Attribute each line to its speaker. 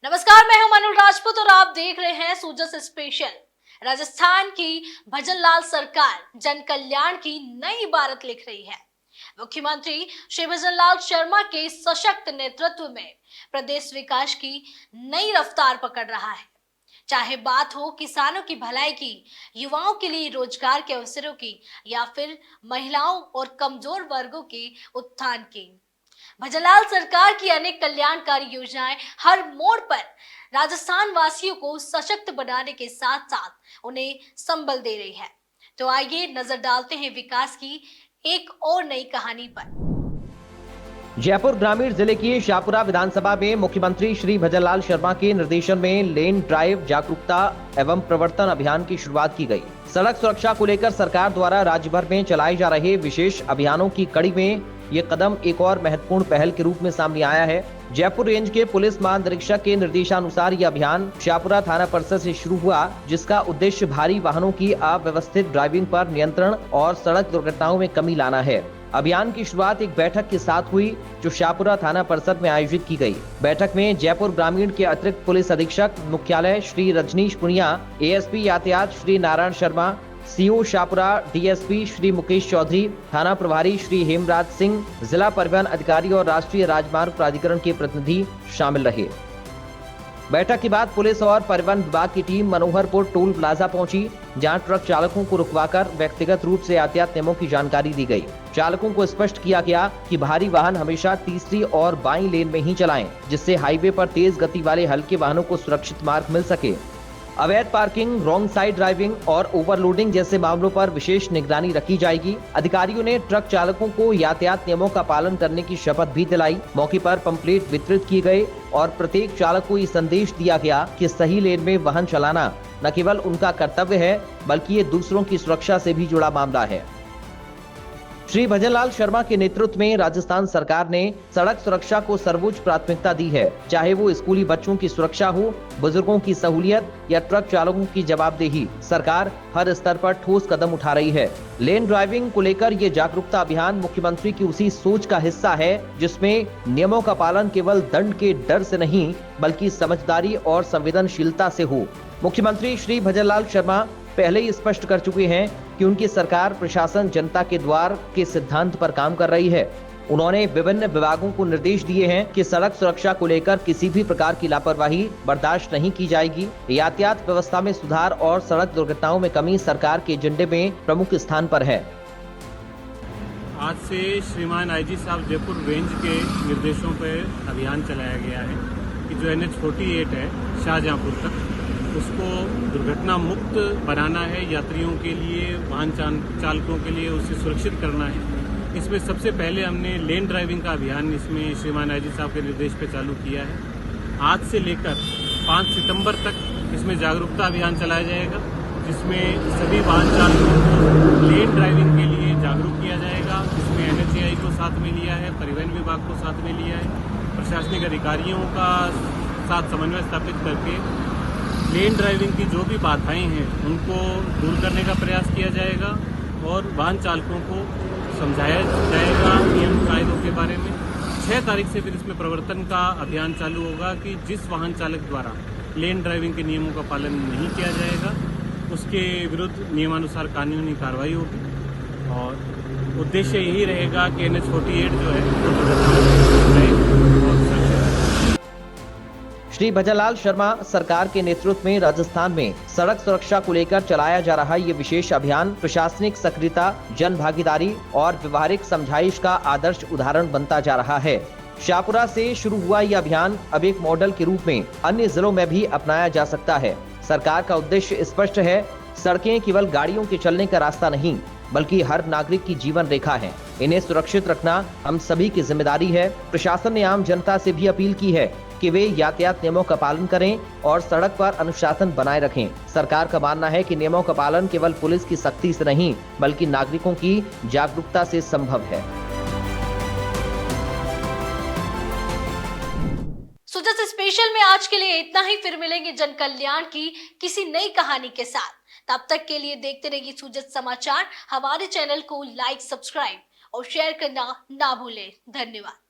Speaker 1: नमस्कार, मैं हूं मनु राजपूत और आप देख रहे हैं सूजस स्पेशल। राजस्थान की भजनलाल सरकार जन कल्याण की नई इबारत लिख रही है। मुख्यमंत्री श्री भजनलाल शर्मा के सशक्त नेतृत्व में प्रदेश विकास की नई रफ्तार पकड़ रहा है। चाहे बात हो किसानों की भलाई की, युवाओं के लिए रोजगार के अवसरों की या फिर महिलाओं और कमजोर वर्गों के उत्थान की, भजनलाल सरकार की अनेक कल्याणकारी योजनाएं हर मोड़ पर राजस्थान वासियों को सशक्त बनाने के साथ साथ उन्हें संबल दे रही है। तो आइए नजर डालते हैं विकास की एक और नई कहानी पर।
Speaker 2: जयपुर ग्रामीण जिले की शाहपुरा विधानसभा में मुख्यमंत्री श्री भजनलाल शर्मा के निर्देशन में लेन ड्राइव जागरूकता एवं प्रवर्तन अभियान की शुरुआत की गई। सड़क सुरक्षा को लेकर सरकार द्वारा राज्य भर में चलाए जा रहे विशेष अभियानों की कड़ी में ये कदम एक और महत्वपूर्ण पहल के रूप में सामने आया है। जयपुर रेंज के पुलिस महानिरीक्षक के निर्देशानुसार ये अभियान शाहपुरा थाना परिसर से शुरू हुआ, जिसका उद्देश्य भारी वाहनों की अव्यवस्थित ड्राइविंग पर नियंत्रण और सड़क दुर्घटनाओं में कमी लाना है। अभियान की शुरुआत एक बैठक के साथ हुई जो शाहपुरा थाना परिसर में आयोजित की गई। बैठक में जयपुर ग्रामीण के अतिरिक्त पुलिस अधीक्षक मुख्यालय श्री रजनीश पुनिया, एएसपी यातायात श्री नारायण शर्मा, सीओ शाहपुरा डीएसपी श्री मुकेश चौधरी, थाना प्रभारी श्री हेमराज सिंह, जिला परिवहन अधिकारी और राष्ट्रीय राजमार्ग प्राधिकरण के प्रतिनिधि शामिल रहे। बैठक के बाद पुलिस और परिवहन विभाग की टीम मनोहरपुर टोल प्लाजा पहुंची, जहां ट्रक चालकों को रुकवाकर व्यक्तिगत रूप से यातायात नियमों की जानकारी दी गई। चालकों को स्पष्ट किया गया कि भारी वाहन हमेशा तीसरी और बाईं लेन में ही चलाएं, जिससे हाईवे पर तेज गति वाले हल्के वाहनों को सुरक्षित मार्ग मिल सके। अवैध पार्किंग, रॉन्ग साइड ड्राइविंग और ओवरलोडिंग जैसे मामलों पर विशेष निगरानी रखी जाएगी। अधिकारियों ने ट्रक चालकों को यातायात नियमों का पालन करने की शपथ भी दिलाई। मौके पर पंपलेट वितरित किए गए और प्रत्येक चालक को ये संदेश दिया गया कि सही लेन में वाहन चलाना न केवल उनका कर्तव्य है, बल्कि ये दूसरों की सुरक्षा से भी जुड़ा मामला है। श्री भजनलाल शर्मा के नेतृत्व में राजस्थान सरकार ने सड़क सुरक्षा को सर्वोच्च प्राथमिकता दी है। चाहे वो स्कूली बच्चों की सुरक्षा हो, बुजुर्गों की सहूलियत या ट्रक चालकों की जवाबदेही, सरकार हर स्तर पर ठोस कदम उठा रही है। लेन ड्राइविंग को लेकर ये जागरूकता अभियान मुख्यमंत्री की उसी सोच का हिस्सा है जिसमें नियमों का पालन केवल दंड के डर से नहीं, बल्कि समझदारी और संवेदनशीलता से हो। मुख्यमंत्री श्री भजनलाल शर्मा पहले ही स्पष्ट कर चुके हैं कि उनकी सरकार प्रशासन जनता के द्वार के सिद्धांत पर काम कर रही है। उन्होंने विभिन्न विभागों को निर्देश दिए हैं कि सड़क सुरक्षा को लेकर किसी भी प्रकार की लापरवाही बर्दाश्त नहीं की जाएगी। यातायात व्यवस्था में सुधार और सड़क दुर्घटनाओं में कमी सरकार के एजेंडे में प्रमुख स्थान पर है।
Speaker 3: आज से श्रीमान आईजी साहब जयपुर रेंज के निर्देशों पर अभियान चलाया गया है कि जो NH48 है शाहजहांपुर तक, उसको दुर्घटना मुक्त बनाना है, यात्रियों के लिए, वाहन चालकों के लिए उसे सुरक्षित करना है। इसमें सबसे पहले हमने लेन ड्राइविंग का अभियान इसमें श्रीमान आईजी साहब के निर्देश पे चालू किया है। आज से लेकर 5 सितंबर तक इसमें जागरूकता अभियान चलाया जाएगा, जिसमें सभी वाहन चालकों को लेन ड्राइविंग के लिए जागरूक किया जाएगा। इसमें NHAI को साथ में लिया है, परिवहन विभाग को साथ में लिया है, प्रशासनिक अधिकारियों का साथ समन्वय स्थापित करके लेन ड्राइविंग की जो भी बाधाएं हैं उनको दूर करने का प्रयास किया जाएगा और वाहन चालकों को समझाया जाएगा नियम कायदों के बारे में। 6 तारीख से फिर इसमें प्रवर्तन का अभियान चालू होगा कि जिस वाहन चालक द्वारा लेन ड्राइविंग के नियमों का पालन नहीं किया जाएगा उसके विरुद्ध नियमानुसार कानूनी कार्रवाई होगी। और उद्देश्य यही रहेगा कि NH48 जो है
Speaker 2: श्री भजनलाल शर्मा सरकार के नेतृत्व में राजस्थान में सड़क सुरक्षा को लेकर चलाया जा रहा ये विशेष अभियान प्रशासनिक सक्रियता, जन भागीदारी और व्यवहारिक समझाइश का आदर्श उदाहरण बनता जा रहा है। शाहपुरा से शुरू हुआ ये अभियान अब एक मॉडल के रूप में अन्य जिलों में भी अपनाया जा सकता है। सरकार का उद्देश्य स्पष्ट है, सड़कें केवल गाड़ियों के चलने का रास्ता नहीं, बल्कि हर नागरिक की जीवन रेखा है। इन्हें सुरक्षित रखना हम सभी की जिम्मेदारी है। प्रशासन ने आम जनता से भी अपील की है कि वे यातायात नियमों का पालन करें और सड़क पर अनुशासन बनाए रखें। सरकार का मानना है कि नियमों का पालन केवल पुलिस की सख्ती से नहीं, बल्कि नागरिकों की जागरूकता से संभव है।
Speaker 1: सूजस स्पेशल में आज के लिए इतना ही। फिर मिलेंगे जन कल्याण की किसी नई कहानी के साथ। तब तक के लिए देखते रहिए सूजस समाचार। हमारे चैनल को लाइक, सब्सक्राइब और शेयर करना ना भूलें। धन्यवाद।